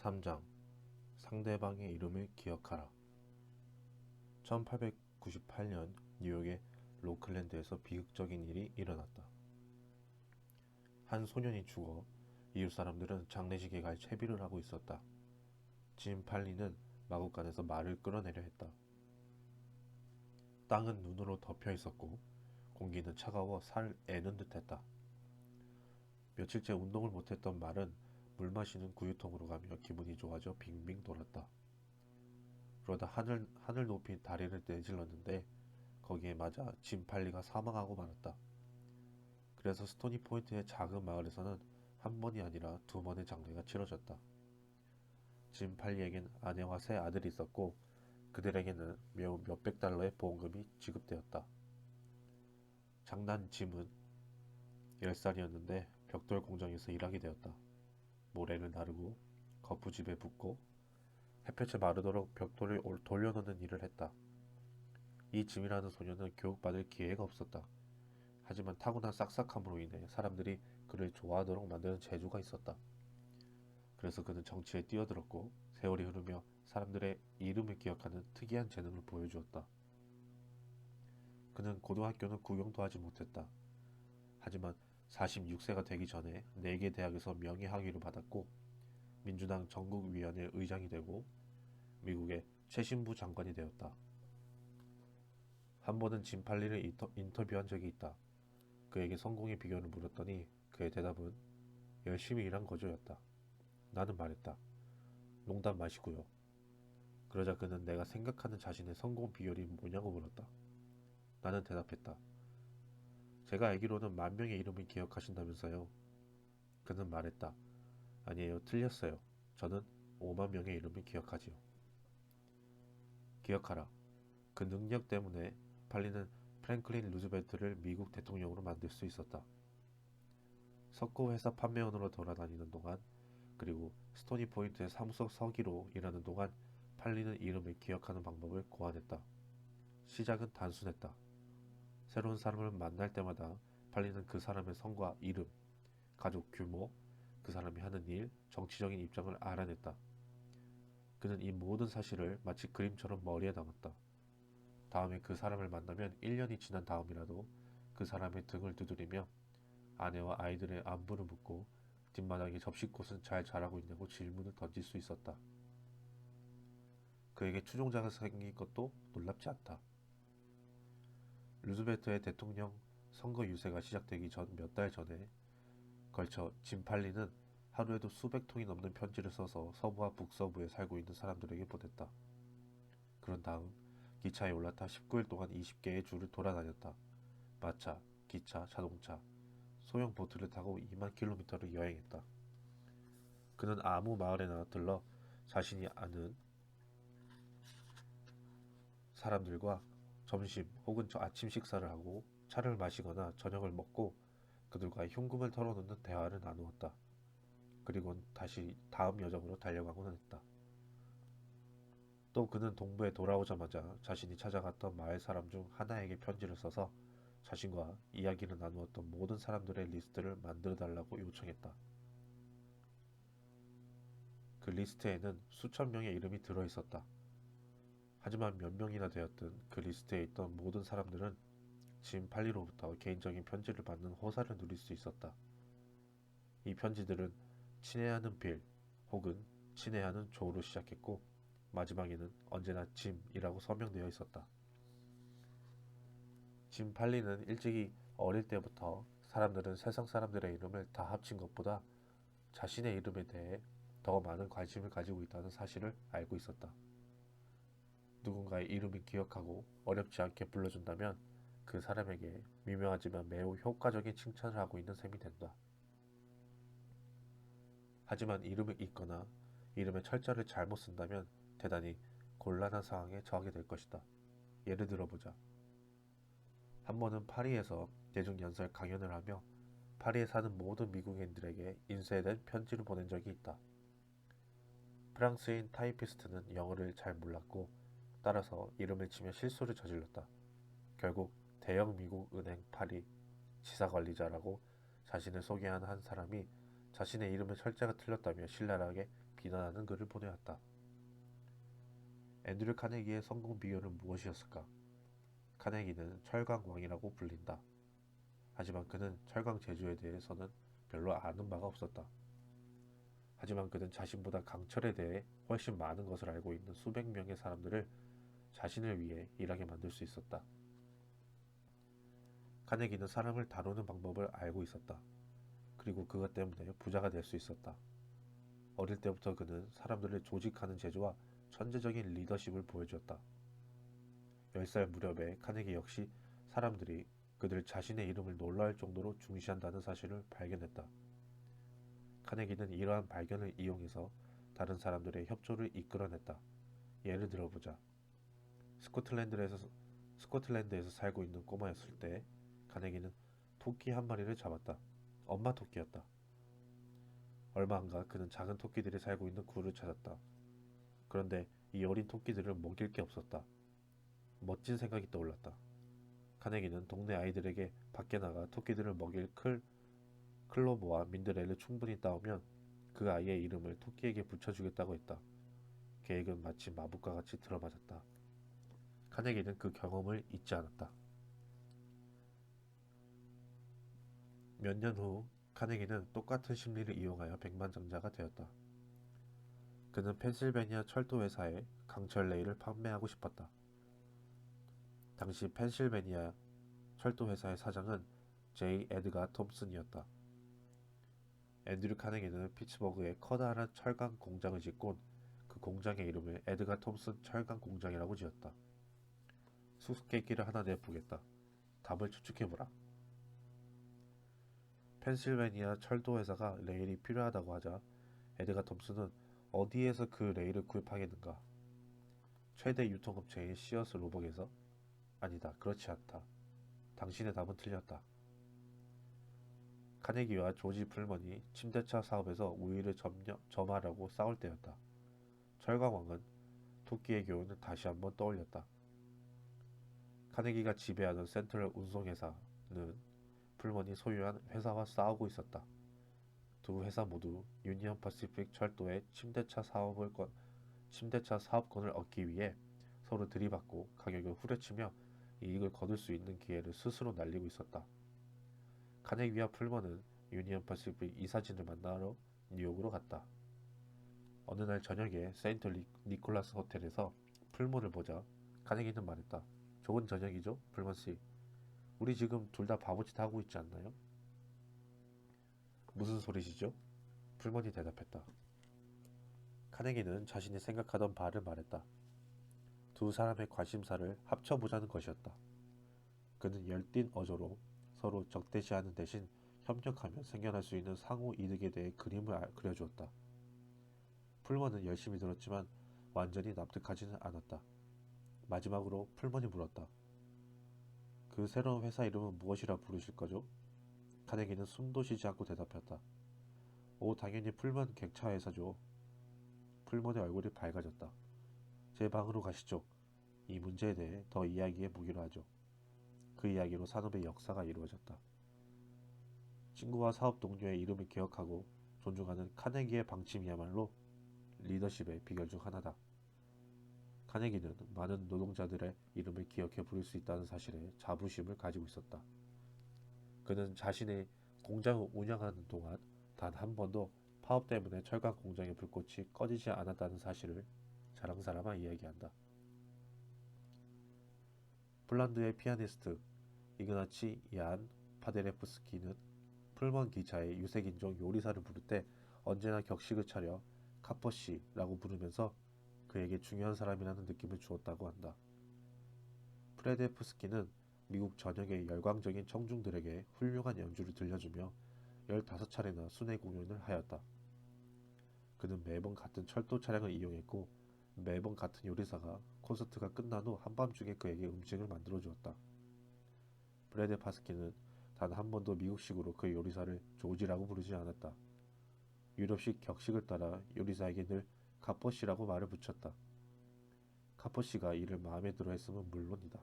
3장 상대방의 이름을 기억하라. 1898년 뉴욕의 로클랜드에서 비극적인 일이 일어났다. 한 소년이 죽어 이웃 사람들은 장례식에 갈 채비를 하고 있었다. 짐 팔리는 마구간에서 말을 끌어내려 했다. 땅은 눈으로 덮여 있었고 공기는 차가워 살 애는 듯했다. 며칠째 운동을 못했던 말은 물 마시는 구유통으로 가며 기분이 좋아져 빙빙 돌았다. 그러다 하늘 높이 다리를 내질렀는데 거기에 맞아 짐 팔리가 사망하고 말았다. 그래서 스토니 포인트의 작은 마을에서는 한 번이 아니라 두 번의 장례가 치러졌다. 짐 팔리에겐 아내와 세 아들이 있었고 그들에게는 매우 몇백 달러의 보험금이 지급되었다. 장난 짐은 10살이었는데 벽돌 공장에서 일하게 되었다. 모래를 나르고 거푸집에 붓고 햇볕에 마르도록 벽돌을 돌려놓는 일을 했다. 이 짐이라는 소녀는 교육받을 기회가 없었다. 하지만 타고난 싹싹함으로 인해 사람들이 그를 좋아하도록 만드는 재주가 있었다. 그래서 그는 정치에 뛰어들었고 세월이 흐르며 사람들의 이름을 기억하는 특이한 재능을 보여주었다. 그는 고등학교는 구경도 하지 못했다. 하지만 46세가 되기 전에 4개 대학에서 명예학위를 받았고 민주당 전국위원회 의장이 되고 미국의 최신부 장관이 되었다. 한 번은 짐 팔리를 인터뷰한 적이 있다. 그에게 성공의 비결을 물었더니 그의 대답은 열심히 일한 거죠였다. 나는 말했다. 농담 마시고요. 그러자 그는 내가 생각하는 자신의 성공 비결이 뭐냐고 물었다. 나는 대답했다. 제가 알기로는 10,000명의 이름을 기억하신다면서요. 그는 말했다. 아니에요. 틀렸어요. 저는 5만 명의 이름을 기억하지요. 기억하라. 그 능력 때문에 팔리는 프랭클린 루즈벨트를 미국 대통령으로 만들 수 있었다. 석고 회사 판매원으로 돌아다니는 동안 그리고 스토니 포인트의 사무소 서기로 일하는 동안 팔리는 이름을 기억하는 방법을 고안했다. 시작은 단순했다. 새로운 사람을 만날 때마다 팔리는 그 사람의 성과 이름, 가족 규모, 그 사람이 하는 일, 정치적인 입장을 알아냈다. 그는 이 모든 사실을 마치 그림처럼 머리에 담았다. 다음에 그 사람을 만나면 1년이 지난 다음이라도 그 사람의 등을 두드리며 아내와 아이들의 안부를 묻고 뒷마당의 접시꽃은 잘 자라고 있냐고 질문을 던질 수 있었다. 그에게 추종자가 생긴 것도 놀랍지 않다. 루즈벨트의 대통령 선거 유세가 시작되기 전 몇 달 전에 걸쳐 짐 팔리는 하루에도 수백 통이 넘는 편지를 써서 서부와 북서부에 살고 있는 사람들에게 보냈다. 그런 다음 기차에 올라타 19일 동안 20개의 주를 돌아다녔다. 마차, 기차, 자동차, 소형 보트를 타고 2만 킬로미터를 여행했다. 그는 아무 마을에나 들러 자신이 아는 사람들과 점심 혹은 아침 식사를 하고 차를 마시거나 저녁을 먹고 그들과 흉금을 털어놓는 대화를 나누었다. 그리고는 다시 다음 여정으로 달려가곤 했다. 또 그는 동부에 돌아오자마자 자신이 찾아갔던 마을 사람 중 하나에게 편지를 써서 자신과 이야기를 나누었던 모든 사람들의 리스트를 만들어달라고 요청했다. 그 리스트에는 수천 명의 이름이 들어있었다. 하지만 몇 명이나 되었든 그 리스트에 있던 모든 사람들은 짐 팔리로부터 개인적인 편지를 받는 호사를 누릴 수 있었다. 이 편지들은 친애하는 빌 혹은 친애하는 조로 시작했고 마지막에는 언제나 짐이라고 서명되어 있었다. 짐 팔리는 일찍이 어릴 때부터 사람들은 세상 사람들의 이름을 다 합친 것보다 자신의 이름에 대해 더 많은 관심을 가지고 있다는 사실을 알고 있었다. 누군가의 이름을 기억하고 어렵지 않게 불러준다면 그 사람에게 미묘하지만 매우 효과적인 칭찬을 하고 있는 셈이 된다. 하지만 이름을 잊거나 이름의 철자를 잘못 쓴다면 대단히 곤란한 상황에 처하게 될 것이다. 예를 들어보자. 한 번은 파리에서 대중연설 강연을 하며 파리에 사는 모든 미국인들에게 인쇄된 편지를 보낸 적이 있다. 프랑스인 타이피스트는 영어를 잘 몰랐고 따라서 이름을 치며 실수를 저질렀다. 결국 대형 미국 은행 파리 지사관리자라고 자신을 소개한 한 사람이 자신의 이름의 철자가 틀렸다며 신랄하게 비난하는 글을 보내왔다. 앤드류 카네기의 성공 비결은 무엇이었을까? 카네기는 철강왕이라고 불린다. 하지만 그는 철강 제조에 대해서는 별로 아는 바가 없었다. 하지만 그는 자신보다 강철에 대해 훨씬 많은 것을 알고 있는 수백 명의 사람들을 자신을 위해 일하게 만들 수 있었다. 카네기는 사람을 다루는 방법을 알고 있었다. 그리고 그것 때문에 부자가 될 수 있었다. 어릴 때부터 그는 사람들을 조직하는 재주와 천재적인 리더십을 보여주었다. 10살 무렵에 카네기 역시 사람들이 그들 자신의 이름을 놀라울 정도로 중시한다는 사실을 발견했다. 카네기는 이러한 발견을 이용해서 다른 사람들의 협조를 이끌어냈다. 예를 들어보자. 스코틀랜드에서 살고 있는 꼬마였을 때 카네기는 토끼 한 마리를 잡았다. 엄마 토끼였다. 얼마 안가 그는 작은 토끼들이 살고 있는 굴을 찾았다. 그런데 이 어린 토끼들을 먹일 게 없었다. 멋진 생각이 떠올랐다. 카네기는 동네 아이들에게 밖에 나가 토끼들을 먹일 클로버와 민들레를 충분히 따오면 그 아이의 이름을 토끼에게 붙여주겠다고 했다. 계획은 마치 마법과 같이 들어맞았다. 카네기는 그 경험을 잊지 않았다. 몇 년 후 카네기는 똑같은 심리를 이용하여 백만장자가 되었다. 그는 펜실베니아 철도 회사에 강철 레일을 판매하고 싶었다. 당시 펜실베니아 철도 회사의 사장은 제이 에드가 톰슨이었다. 앤드류 카네기는 피츠버그에 커다란 철강 공장을 짓곤 그 공장의 이름을 에드가 톰슨 철강 공장이라고 지었다. 수수께끼를 하나 내보겠다. 답을 추측해보라. 펜실베니아 철도 회사가 레일이 필요하다고 하자 에드가 톰슨은 어디에서 그 레일을 구입하겠는가? 최대 유통업체인 시어스 로벅에서? 아니다, 그렇지 않다. 당신의 답은 틀렸다. 카네기와 조지 풀먼이 침대차 사업에서 우위를 점하려고 싸울 때였다. 철강왕은 토끼의 교훈을 다시 한번 떠올렸다. 카네기가 지배하는 센트럴 운송회사는 풀먼이 소유한 회사와 싸우고 있었다. 두 회사 모두 유니언 퍼시픽 철도의 침대차 사업권을 얻기 위해 서로 들이받고 가격을 후려치며 이익을 거둘 수 있는 기회를 스스로 날리고 있었다. 카네기와 풀먼은 유니언 퍼시픽 이사진을 만나러 뉴욕으로 갔다. 어느 날 저녁에 세인트 니콜라스 호텔에서 풀먼을 보자 카네기는 말했다. 좋은 저녁이죠, 풀먼씨. 우리 지금 둘 다 바보짓 하고 있지 않나요? 무슨 소리시죠? 풀먼이 대답했다. 카네기는 자신이 생각하던 바를 말했다. 두 사람의 관심사를 합쳐보자는 것이었다. 그는 열띤 어조로 서로 적대시하는 대신 협력하며 생겨날 수 있는 상호 이득에 대해 그림을 그려주었다. 풀먼은 열심히 들었지만 완전히 납득하지는 않았다. 마지막으로 풀먼이 물었다. 그 새로운 회사 이름은 무엇이라 부르실 거죠? 카네기는 숨도 쉬지 않고 대답했다. 오, 당연히 풀먼 객차 회사죠. 풀먼의 얼굴이 밝아졌다. 제 방으로 가시죠. 이 문제에 대해 더 이야기해 보기로 하죠. 그 이야기로 산업의 역사가 이루어졌다. 친구와 사업 동료의 이름을 기억하고 존중하는 카네기의 방침이야말로 리더십의 비결 중 하나다. 카네기는 많은 노동자들의 이름을 기억해 부를 수 있다는 사실에 자부심을 가지고 있었다. 그는 자신의 공장을 운영하는 동안 단 한 번도 파업 때문에 철강 공장의 불꽃이 꺼지지 않았다는 사실을 자랑스러워 이야기한다. 폴란드의 피아니스트 이그나치 얀 파데레프스키는 풀먼 기차의 유색인종 요리사를 부를 때 언제나 격식을 차려 카퍼시라고 부르면서 그에게 중요한 사람이라는 느낌을 주었다고 한다. 프레데프스키는 미국 전역의 열광적인 청중들에게 훌륭한 연주를 들려주며 15차례나 순회 공연을 하였다. 그는 매번 같은 철도 차량을 이용했고 매번 같은 요리사가 콘서트가 끝난 후 한밤중에 그에게 음식을 만들어 주었다. 프레데파스키는 단 한 번도 미국식으로 그 요리사를 조지라고 부르지 않았다. 유럽식 격식을 따라 요리사에게 늘 카퍼시라고 말을 붙였다. 카퍼시가 이를 마음에 들어 했음은 물론이다.